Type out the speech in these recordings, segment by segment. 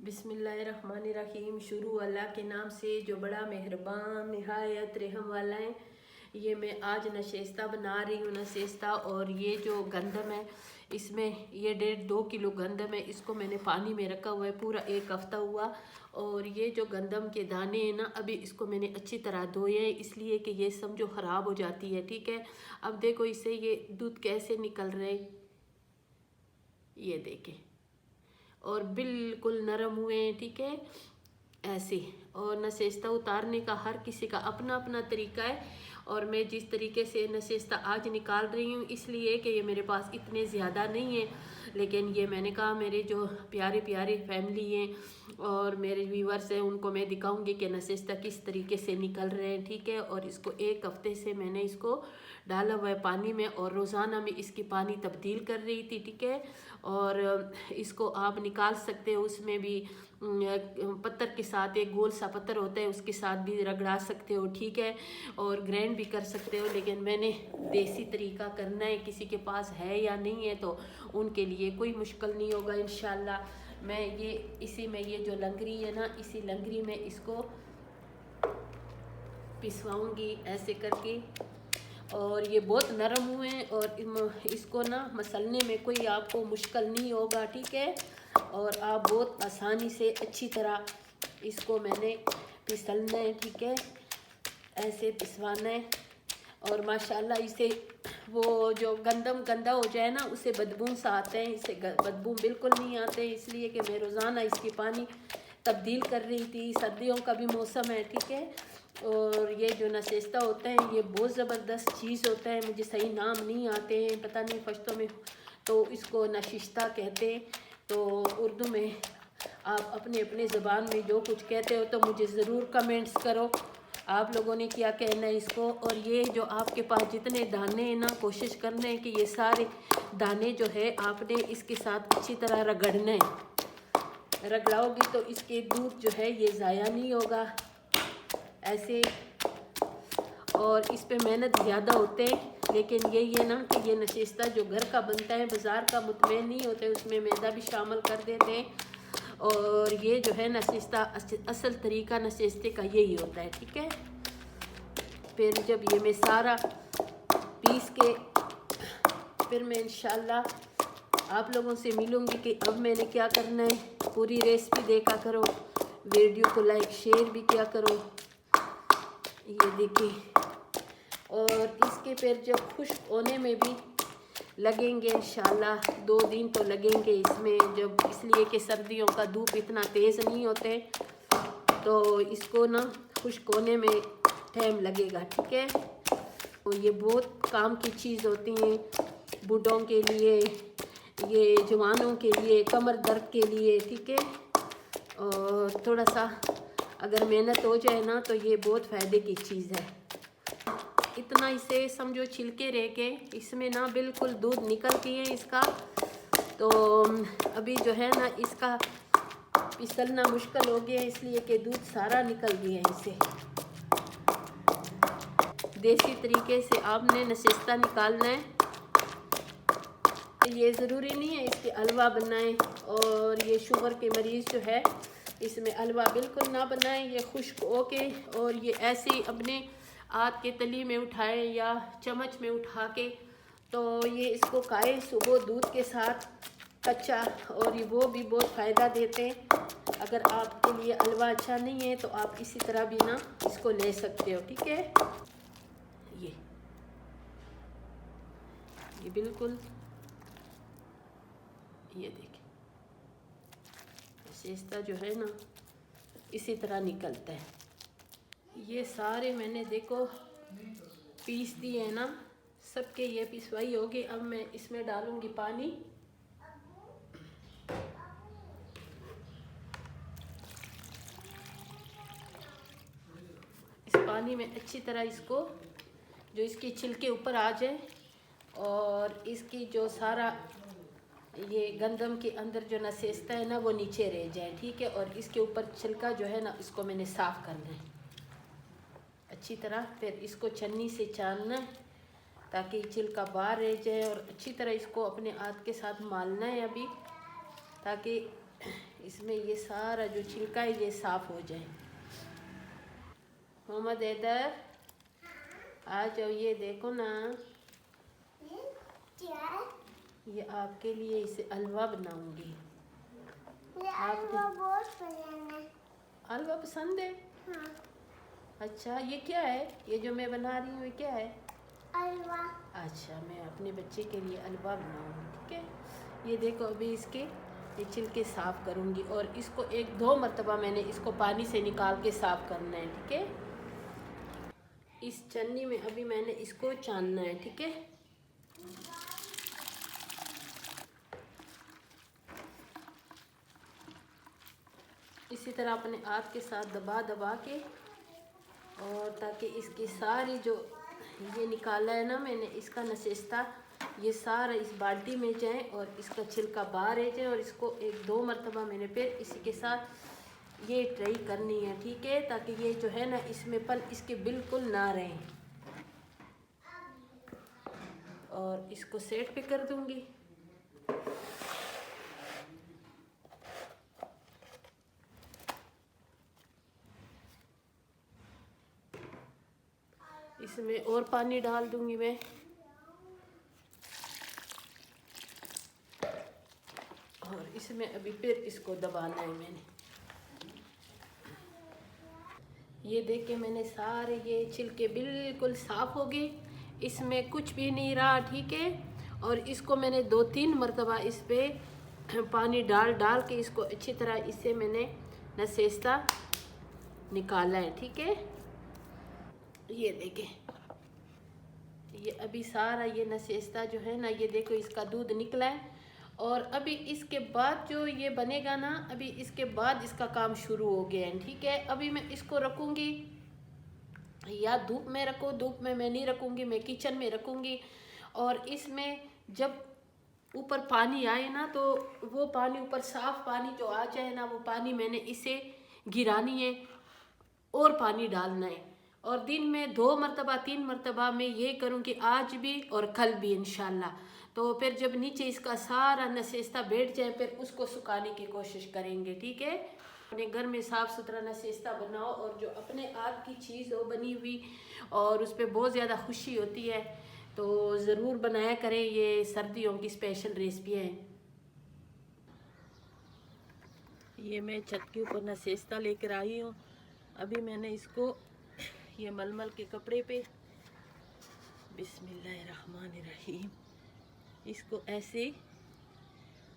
बिस्मिल्लाहिर्रहमानिर्रहीम। शुरू अल्लाह के नाम से जो बड़ा मेहरबान निहायत रहम वाला है। ये मैं आज नशेस्ता बना रही हूँ। नशेस्ता और ये जो गंदम है, इसमें ये 1.5-2 किलो गंदम है। इसको मैंने पानी में रखा हुआ है, पूरा 1 हफ्ता हुआ। और ये जो गंदम के दाने हैं ना, अभी इसको मैंने अच्छी तरह धोए हैं, इसलिए कि ये समझो ख़राब हो जाती है। ठीक है, अब देखो इससे ये दूध कैसे निकल रहे, ये देखें, और बिल्कुल नरम हुए हैं। ठीक है, ऐसे। और नशेस्ता उतारने का हर किसी का अपना अपना तरीका है। और मैं जिस तरीके से नशेस्ता आज निकाल रही हूँ, इसलिए कि ये मेरे पास इतने ज़्यादा नहीं है, लेकिन ये मैंने कहा मेरे जो प्यारे प्यारे फैमिली हैं और मेरे व्यूवर्स हैं, उनको मैं दिखाऊंगी कि नशेस्ता किस तरीके से निकल रहे हैं। ठीक है, और इसको 1 हफ्ते से मैंने इसको डाला हुआ है पानी में, और रोज़ाना मैं इसकी पानी तब्दील कर रही थी। ठीक है, और इसको आप निकाल सकते हो, उसमें भी पत्थर के साथ, एक गोल सा पत्थर होता है, उसके साथ भी रगड़ा सकते हो। ठीक है, और ग्राइंड भी कर सकते हो, लेकिन मैंने देसी तरीका करना है। किसी के पास है या नहीं है तो उनके लिए कोई मुश्किल नहीं होगा इंशाल्लाह। मैं ये इसी में, ये जो लंगरी है ना, इसी लंगरी में इसको पिसवाऊंगी ऐसे करके। और ये बहुत नरम हुए हैं, और इसको ना मसलने में कोई आपको मुश्किल नहीं होगा। ठीक है, और आप बहुत आसानी से अच्छी तरह इसको मैंने पिसलना है। ठीक है, ऐसे पिसवाना है। और माशाल्लाह इसे, वो जो गंदम गंदा हो जाए ना, उसे बदबू सा आते हैं, इसे बदबू बिल्कुल नहीं आते, इसलिए कि मैं रोज़ाना इसकी पानी तब्दील कर रही थी। सर्दियों का भी मौसम है। ठीक है, और ये जो नशेस्ता होता है, ये बहुत ज़बरदस्त चीज़ होता है। मुझे सही नाम नहीं आते हैं, पता नहीं फश्तों में तो इसको नशिस्ता कहते हैं। तो उर्दू में आप अपने अपने ज़बान में जो कुछ कहते हो तो मुझे ज़रूर कमेंट्स करो आप लोगों ने क्या कहना है इसको। और ये जो आपके पास जितने दाने हैं ना, कोशिश करना है कि ये सारे दाने जो है आपने इसके साथ अच्छी तरह रगड़ना है। रगड़ाओगी तो इसके दूध जो है ये ज़ाया नहीं होगा ऐसे। और इस पे मेहनत ज़्यादा होते हैं, लेकिन यही है ना कि ये नशेस्ता जो घर का बनता है, बाज़ार का मुतमैन नहीं होता है, उसमें मैदा भी शामिल कर देते हैं। और ये जो है नशेस्ता, असल तरीका नशेस्ते का यही होता है। ठीक है, फिर जब ये मैं सारा पीस के, फिर मैं इंशाल्लाह आप लोगों से मिलूँगी कि अब मैंने क्या करना है। पूरी रेसिपी देखा करो, वीडियो को लाइक शेयर भी किया करो। ये देखिए, और इसके फिर जब खुश्क होने में भी लगेंगे इंशाल्लाह 2 दिन तो लगेंगे इसमें, जब इसलिए कि सर्दियों का धूप इतना तेज़ नहीं होते, तो इसको ना खुश्क होने में टाइम लगेगा। ठीक है, तो ये बहुत काम की चीज़ होती हैं बूढ़ों के लिए, ये जवानों के लिए, कमर दर्द के लिए। ठीक है, और थोड़ा सा अगर मेहनत हो जाए ना तो ये बहुत फ़ायदे की चीज़ है। इतना इसे समझो छिलके रह के इसमें ना बिल्कुल दूध निकलती है इसका। तो अभी जो है ना इसका फिसलना मुश्किल हो गया, इसलिए कि दूध सारा निकल गया है इसे। देसी तरीके से आपने नशेस्ता निकालना है। ये ज़रूरी नहीं है इसके हलवा बनाएं, और ये शुगर के मरीज़ जो है इसमें हलवा बिल्कुल ना बनाएं। ये खुश्क हो के, और ये ऐसे ही अपने हाथ के तली में उठाएं या चम्मच में उठा के, तो ये इसको खाएं सुबह दूध के साथ कच्चा, और ये वो भी बहुत फ़ायदा देते हैं। अगर आपके लिए हलवा अच्छा नहीं है तो आप इसी तरह भी ना इसको ले सकते हो। ठीक है, ये बिल्कुल, ये देखिए नशेस्ता जो है ना इसी तरह निकलता है। ये सारे मैंने देखो पीस दिए हैं ना, सबके ये पिसवाई होगी। अब मैं इसमें डालूंगी पानी। इस पानी में अच्छी तरह इसको, जो इसके छिलके ऊपर आ जाए और इसकी जो सारा ये गंदम के अंदर जो नशेस्ता है ना वो नीचे रह जाए। ठीक है, और इसके ऊपर छिलका जो है ना इसको मैंने साफ़ करना है अच्छी तरह। फिर इसको छन्नी से छानना है ताकि छिलका बाहर रह जाए, और अच्छी तरह इसको अपने हाथ के साथ मालना है अभी, ताकि इसमें ये सारा जो छिलका है ये साफ हो जाए। मोहम्मद हैदर आ जाओ, ये देखो ना, ये आपके लिए इसे हलवा बनाऊंगी। हलवा बहुत पसंद है। हलवा पसंद है? हाँ। अच्छा, ये क्या है? ये जो मैं बना रही हूँ ये क्या है? हलवा। अच्छा, मैं अपने बच्चे के लिए हलवा बनाऊंगी, ठीक है। ये देखो, अभी इसके ये छिलके साफ़ करूंगी और इसको 1-2 मरतबा मैंने इसको पानी से निकाल के साफ़ करना है, ठीक है। इस छन्नी में अभी मैंने इसको छानना है, ठीक है। इसी तरह अपने हाथ के साथ दबा दबा के, और ताकि इसकी सारी जो ये निकाला है ना मैंने, इसका नशेस्ता ये सारा इस बाल्टी में जाए और इसका छिलका बाहर आ जाए। और इसको 1-2 मरतबा मैंने फिर इसी के साथ ये ट्राई करनी है, ठीक है, ताकि ये जो है ना इसमें पल इसके बिल्कुल ना रहें। और इसको सेट पे कर दूंगी। इसमें और पानी डाल दूंगी मैं। और इसमें अभी फिर इसको दबाना है मैंने। ये देखिए, मैंने सारे ये छिलके बिल्कुल साफ़ हो गए, इसमें कुछ भी नहीं रहा, ठीक है। और इसको मैंने 2-3 मरतबा इस पे पानी डाल डाल के इसको अच्छी तरह इससे मैंने नसेस्ता निकाला है, ठीक है। ये देखें, ये अभी सारा ये नसेस्ता जो है ना, ये देखो इसका दूध निकला है। और अभी इसके बाद जो ये बनेगा ना, अभी इसके बाद इसका काम शुरू हो गया है, ठीक है। अभी मैं इसको रखूँगी, या धूप में रखो, धूप में मैं नहीं रखूँगी, मैं किचन में रखूँगी। और इसमें जब ऊपर पानी आए ना, तो वो पानी ऊपर साफ़ पानी जो आ जाए ना, वो पानी मैंने इसे गिरानी है और पानी डालना है। और दिन में 2 मरतबा 3 मरतबा मैं ये करूँगी, आज भी और कल भी इंशाल्लाह। तो फिर जब नीचे इसका सारा नसेस्ता बैठ जाए, फिर उसको सुखाने की कोशिश करेंगे, ठीक है। अपने घर में साफ़ सुथरा नसेस्ता बनाओ, और जो अपने हाथ की चीज़ हो बनी हुई और उस पर बहुत ज़्यादा खुशी होती है, तो ज़रूर बनाया करें। ये सर्दियों की स्पेशल रेसिपी है। ये मैं छत के ऊपर नसेस्ता लेकर आई हूँ। अभी मैंने इसको ये मलमल के कपड़े पे बिस्मिल्लाहिर्रहमानिर्रहीम इसको ऐसे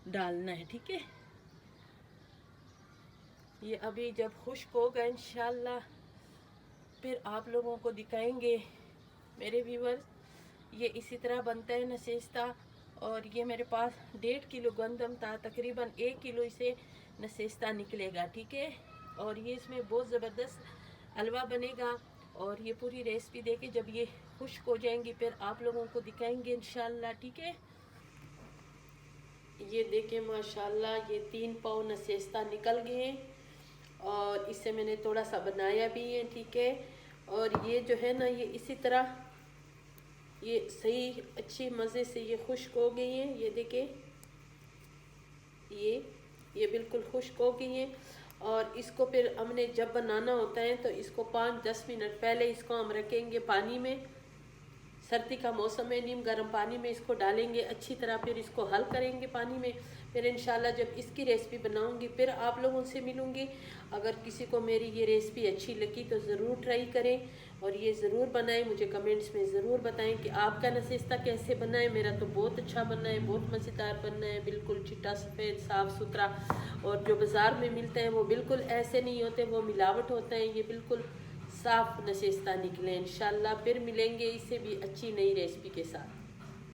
डालना है, ठीक है। ये अभी जब खुश्क होगा इंशाल्लाह फिर आप लोगों को दिखाएंगे मेरे व्यूअर्स। ये इसी तरह बनता है नसेस्ता। और ये मेरे पास 1.5 किलो गंदम था, तकरीबन 1 किलो इसे नसेस्ता निकलेगा, ठीक है। और ये इसमें बहुत ज़बरदस्त हलवा बनेगा। और ये पूरी रेसिपी देके जब ये खुश्क हो जाएंगी फिर आप लोगों को दिखाएंगे इंशाल्लाह, ठीक है। ये देखें माशाल्लाह, ये 3 पाव नसेस्ता निकल गए हैं। और इससे मैंने थोड़ा सा बनाया भी है, ठीक है। और ये जो है ना, ये इसी तरह ये सही अच्छी मज़े से ये खुश्क हो गई है। ये देखें, ये बिल्कुल खुश्क हो गई है। और इसको फिर हमने जब बनाना होता है तो इसको 5-10 मिनट पहले इसको हम रखेंगे पानी में। सर्दी का मौसम है, नीम गर्म पानी में इसको डालेंगे अच्छी तरह, फिर इसको हल करेंगे पानी में। फिर इंशाल्लाह जब इसकी रेसिपी बनाऊंगी फिर आप लोगों से मिलूंगी। अगर किसी को मेरी ये रेसिपी अच्छी लगी तो ज़रूर ट्राई करें और ये ज़रूर बनाएं। मुझे कमेंट्स में ज़रूर बताएं कि आपका नसेस्ता कैसे बना है। मेरा तो बहुत अच्छा बनना है, बहुत मज़ेदार बनना है, बिल्कुल चिट्टा सफ़ेद साफ़ सुथरा। और जो बाज़ार में मिलते हैं वो बिल्कुल ऐसे नहीं होते, वो मिलावट होते हैं। ये बिल्कुल साफ़ नसेस्ता निकले। इंशाल्लाह फिर मिलेंगे इससे भी अच्छी नई रेसिपी के साथ।